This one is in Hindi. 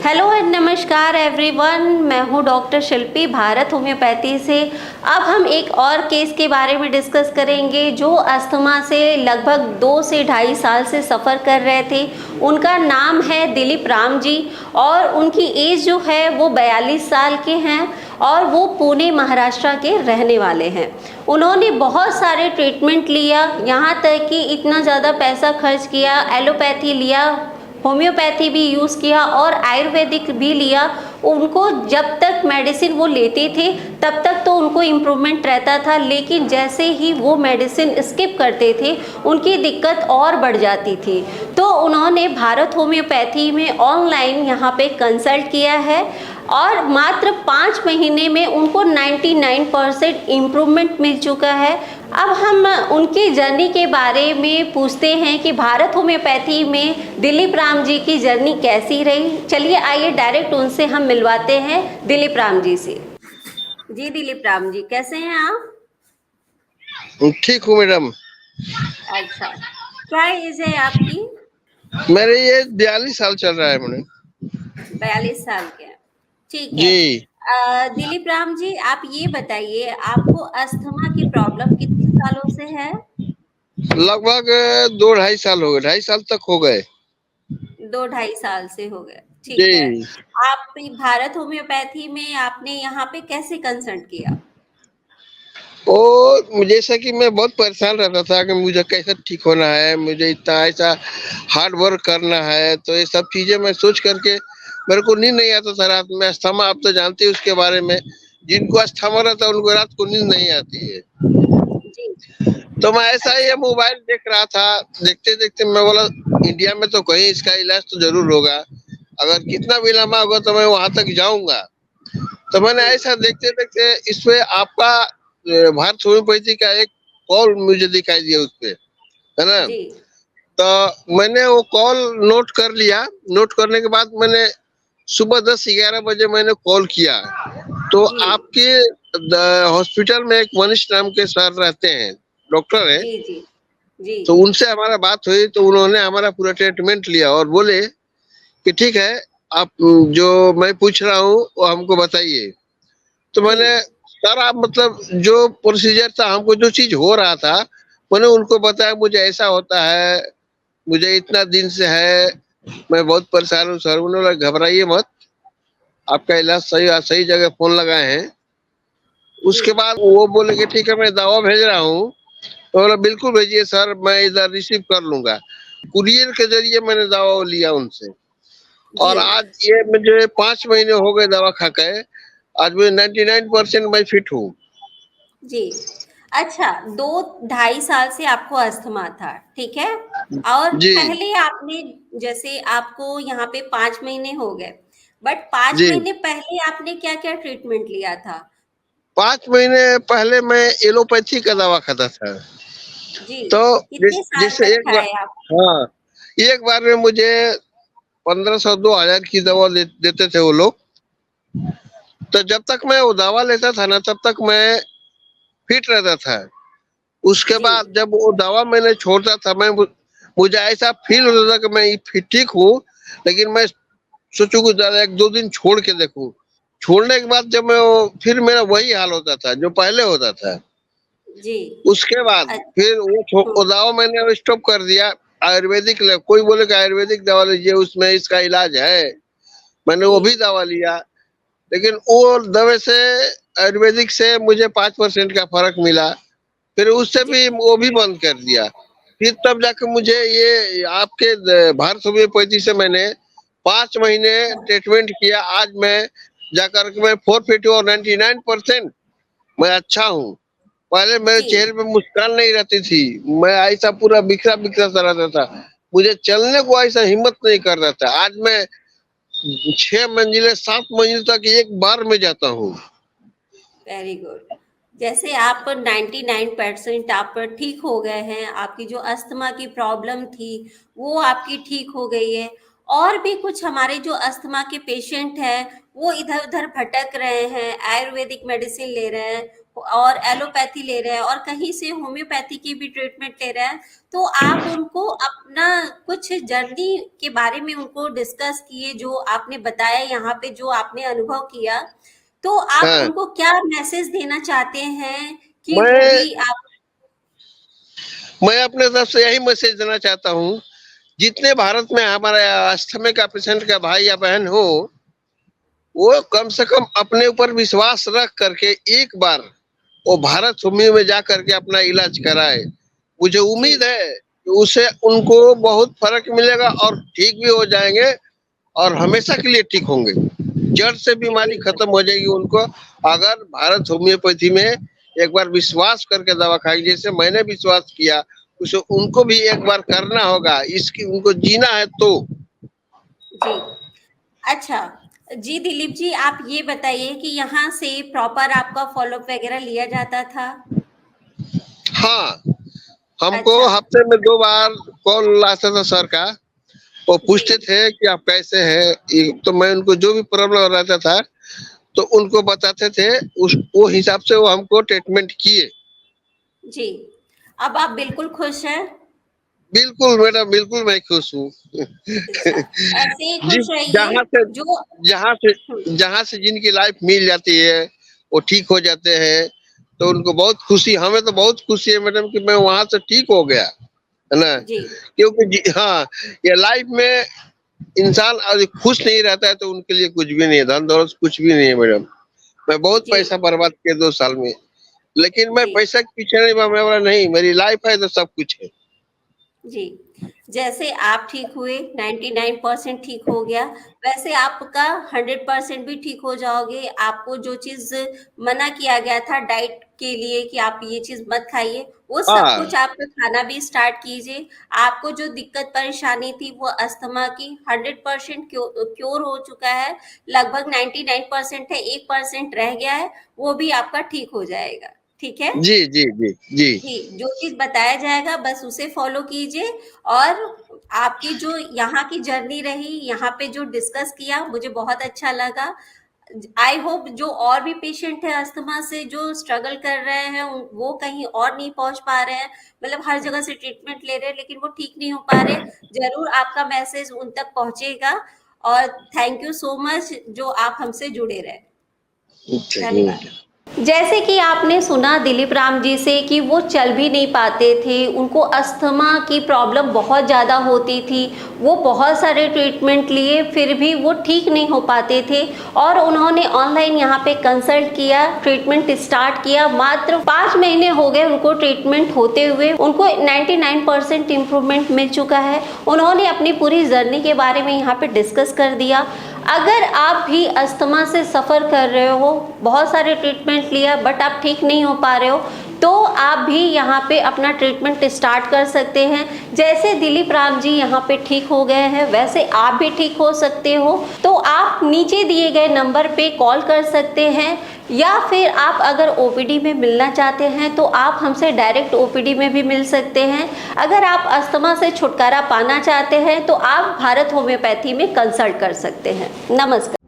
हेलो एंड नमस्कार एवरीवन, मैं हूँ डॉक्टर शिल्पी भारत होम्योपैथी से। अब हम एक और केस के बारे में डिस्कस करेंगे जो अस्थमा से लगभग 2 से ढाई साल से सफ़र कर रहे थे। उनका नाम है दिलीप राम जी और उनकी एज जो है वो 42 साल के हैं और वो पुणे महाराष्ट्र के रहने वाले हैं। उन्होंने बहुत सारे ट्रीटमेंट लिया, यहाँ तक कि इतना ज़्यादा पैसा खर्च किया, एलोपैथी लिया, होम्योपैथी भी यूज़ किया और आयुर्वेदिक भी लिया। उनको जब तक मेडिसिन वो लेते थे तब तक तो उनको इम्प्रूवमेंट रहता था, लेकिन जैसे ही वो मेडिसिन स्किप करते थे उनकी दिक्कत और बढ़ जाती थी। तो उन्होंने भारत होम्योपैथी में ऑनलाइन यहाँ पे कंसल्ट किया है और मात्र 5 महीने में उनको 99% इम्प्रूवमेंट मिल चुका है। अब हम उनकी जर्नी के बारे में पूछते हैं कि भारत होम्योपैथी में दिलीप राम जी की जर्नी कैसी रही। चलिए आइए डायरेक्ट उनसे हम मिलवाते हैं दिलीप राम जी से। जी दिलीप राम जी, कैसे हैं आप? ठीक हूँ मैडम। अच्छा, क्या एज है आपकी? मेरे ये 42 साल चल रहा है मैडम। 42 साल के हैं। ठीक है। जी, दिलीप राम जी, आप ये बताइए, आपको अस्थमा की प्रॉब्लम कितने सालों से है? लगभग 2 ढाई साल हो गए, 2.5 साल तक हो गए। 2 ढाई साल से हो गए। ठीक है। जी, आप भारत होम्योपैथी में आपने यहाँ पे कैसे कंसल्ट किया? और जैसा कि मैं बहुत परेशान रहता था कि मुझे कैसे ठीक होना है, मुझे इतना ऐसा हार्ड वर्क करना है, तो ये सब चीजें मैं सोच करके मेरे को नींद नहीं आता था रात में। अस्थमा आप तो जानते हैं उसके बारे में, जिनको अस्थमा रहता है उनको रात को नींद नहीं आती है। जी। तो मैं ऐसा ही ये अच्छा। मोबाइल देख रहा था, देखते देखते मैं बोला इंडिया में तो कहीं इसका इलाज तो जरूर होगा, अगर कितना भी लंबा होगा तो मैं वहां तक जाऊंगा। तो मैंने जी। ऐसा देखते देखते इसमें आपका भारत होम्योपैथी का एक कॉल मुझे दिखाई दिया उसपे, है ना। जी। तो मैंने वो कॉल नोट कर लिया। नोट करने के बाद मैंने सुबह 10-11 बजे मैंने कॉल किया। तो जी। आपके हॉस्पिटल में एक मनीष नाम के सर रहते हैं, डॉक्टर है। जी। जी। जी। तो उनसे हमारा बात हुई तो उन्होंने हमारा पूरा ट्रीटमेंट लिया और बोले कि ठीक है, आप जो मैं पूछ रहा हूँ वो हमको बताइए। तो जी। मैंने सर आप मतलब जो प्रोसीजर था, हमको जो चीज हो रहा था मैंने उनको बताया, मुझे ऐसा होता है, मुझे इतना दिन से है, मैं बहुत परेशान हूँ सर। उन्होंने बोला घबराइए मत, आपका इलाज सही सही जगह फोन लगाए हैं। जी। उसके बाद वो बोले कि ठीक है मैं दवा भेज रहा हूँ। तो बोला बिल्कुल भेजिए सर, मैं इधर रिसीव कर लूंगा। कुरियर के जरिए मैंने दवा लिया उनसे। जी। और आज ये मुझे 5 महीने हो गए दवा खा के। आज मैं 99% मैं फिट हूँ। जी। अच्छा, 2 ढाई साल से आपको अस्थमा था, ठीक है? और जी पहले आपने, जैसे आपको यहाँ पे 5 महीने हो गए, बट 5 जी। महीने पहले आपने क्या-क्या ट्रीटमेंट लिया था? 5 महीने पहले मैं एलोपैथी का दवा खाता था। जी। तो कितने साल जैसे तक एक बार, खाए आप? हाँ, एक बार में मुझे 1500-2000 की दवा देते थे वो लोग। तो जब तक मैं वो दवा लेता था ना तब तक मैं फिट रहता था। उसके जी। बाद जब वो दवा मैंने छोड़ता था, मुझे ऐसा फील होता था कि मैं ठीक हूँ, लेकिन मैं सोचू कि ज्यादा 1-2 दिन छोड़ के देखूं। छोड़ने के बाद जब मैं वो फिर मेरा वही हाल होता था जो पहले होता था। जी। उसके बाद अ, फिर वो हुँ। दवा मैंने स्टॉप कर दिया। आयुर्वेदिक कोई बोले कि आयुर्वेदिक दवा लीजिए उसमें इसका इलाज है, मैंने जी। वो भी दवा लिया। लेकिन वो दवा से, आयुर्वेदिक से मुझे 5% का फर्क मिला। फिर उससे जी। भी वो भी बंद कर दिया। फिर तब जाके मुझे ये आपके भारत होम्योपैथी से मैंने 5 महीने ट्रीटमेंट किया। आज मैं जाकर के मैं 4 फीट और 99% मैं अच्छा हूँ। पहले मेरे जी। चेहरे पे मुस्कान नहीं रहती थी, मैं ऐसा पूरा बिखरा बिखरा सा रहता था। मुझे चलने को ऐसा हिम्मत नहीं कर रहा था। आज मैं 6 मंजिलें 7 मंजिल तक एक बार में जाता हूँ। Very good. जैसे आप 99% आप ठीक हो गए हैं, आपकी जो अस्थमा की प्रॉब्लम थी वो आपकी ठीक हो गई है। और भी कुछ हमारे जो अस्थमा के पेशेंट हैं वो इधर उधर भटक रहे हैं, आयुर्वेदिक मेडिसिन ले रहे हैं, और एलोपैथी ले रहे हैं और कहीं से होम्योपैथी की भी ट्रीटमेंट ले रहे हैं, तो आप उनको अपना कुछ जर्नी के बारे में उनको डिस्कस किए, जो आपने बताया यहाँ पे, जो आपने अनुभव किया, तो आप हाँ, उनको क्या मैसेज देना चाहते हैं कि वो मैं भी आप। मैं अपने तरफ से यही मैसेज देना चाहता हूँ, जितने भारत में हमारे अस्थमा का पेशेंट का भाई या बहन हो, वो कम से कम अपने ऊपर विश्वास रख करके एक बार वो भारत होमियो में जा करके अपना इलाज कराए। मुझे जी उम्मीद है कि उससे उनको बहुत फर्क मिलेगा और ठीक भी हो जाएंगे और हमेशा के लिए ठीक होंगे। जड़ से जी बीमारी बिल्कुल। खत्म हो जाएगी उनको, अगर भारत होम्योपैथी में एक बार विश्वास करके दवा खाएगी, जैसे मैंने विश्वास किया, उसे उनको भी एक बार करना होगा, इसकी उनको जीना है तो। जी अच्छा। जी दिलीप जी, आप ये बताइए कि यहाँ से प्रॉपर आपका फॉलोअप वगैरह लिया जाता था? हाँ, हमको अच्छा। हफ्ते में 2 बार कॉल आता था सर का। वो जी पूछते थे कि आप कैसे हैं, तो मैं उनको जो भी प्रॉब्लम रहता था तो उनको बताते थे, उस वो हिसाब से वो हमको ट्रीटमेंट किए। जी। अब आप बिल्कुल खुश हैं? बिल्कुल मैडम, बिल्कुल मैं खुश हूँ। अच्छा, ऐसे ही जी, खुश रहिए। जहाँ से जो जहाँ से हुँ, जहाँ से जिनकी लाइफ मिल जाती है, वो ठीक हो जाते हैं, तो उनको बहुत खुशी, हमें तो बहुत खुशी है मैडम कि मैं वहाँ से ठीक हो गया, है ना? जी, क्योंकि हाँ, ये लाइफ में इंसान अगर खुश नहीं रहता है तो उनके लिए कुछ भी नहीं है, धन दौलत कुछ भी नहीं है मैडम। मैं बहुत जी, पैसा बर्बाद किया 2 साल में, लेकिन मैं जी। पैसा के पीछे नहीं भागने वाला नहीं, मेरी लाइफ है तो सब कुछ है। जी, जैसे आप ठीक हुए, 99% ठीक हो गया, वैसे आपका 100% भी ठीक हो जाओगे। आपको जो चीज़ मना किया गया था डाइट के लिए कि आप ये चीज़ मत खाइए, वो सब हाँ, कुछ आप खाना भी स्टार्ट कीजिए। आपको जो दिक्कत परेशानी थी वो अस्थमा की 100% क्योर हो चुका है, लगभग 99% है, 1% रह गया है, वो भी आपका ठीक हो जाएगा। ठीक है? जी, जी, जी, जी। जी, जो चीज़ बताया जाएगा बस उसे फ़ॉलो कीजिए। और आपकी जो यहाँ की जर्नी रही, यहाँ पे जो डिस्कस किया, मुझे बहुत अच्छा लगा। आई होप जो और भी पेशेंट है अस्थमा से जो स्ट्रगल कर रहे हैं, वो कहीं और नहीं पहुंच पा रहे हैं, मतलब हर जगह से ट्रीटमेंट ले रहे हैं लेकिन वो ठीक नहीं हो पा रहे, जरूर आपका मैसेज उन तक पहुंचेगा। और थैंक यू सो मच जो आप हमसे जुड़े रहे। धन्यवाद। अच्छा, जैसे कि आपने सुना दिलीप राम जी से कि वो चल भी नहीं पाते थे, उनको अस्थमा की प्रॉब्लम बहुत ज़्यादा होती थी, वो बहुत सारे ट्रीटमेंट लिए फिर भी वो ठीक नहीं हो पाते थे, और उन्होंने ऑनलाइन यहाँ पे कंसल्ट किया, ट्रीटमेंट स्टार्ट किया। मात्र 5 महीने हो गए उनको ट्रीटमेंट होते हुए, उनको 99% इम्प्रूवमेंट मिल चुका है। उन्होंने अपनी पूरी जर्नी के बारे में यहाँ पे डिस्कस कर दिया। अगर आप भी अस्थमा से सफ़र कर रहे हो, बहुत सारे ट्रीटमेंट लिया बट आप ठीक नहीं हो पा रहे हो, तो आप भी यहाँ पे अपना ट्रीटमेंट स्टार्ट कर सकते हैं। जैसे दिलीप राम जी यहाँ पे ठीक हो गए हैं, वैसे आप भी ठीक हो सकते हो। तो आप नीचे दिए गए नंबर पे कॉल कर सकते हैं, या फिर आप अगर ओपीडी में मिलना चाहते हैं तो आप हमसे डायरेक्ट ओपीडी में भी मिल सकते हैं। अगर आप अस्थमा से छुटकारा पाना चाहते हैं तो आप भारत होम्योपैथी में कंसल्ट कर सकते हैं। नमस्कार।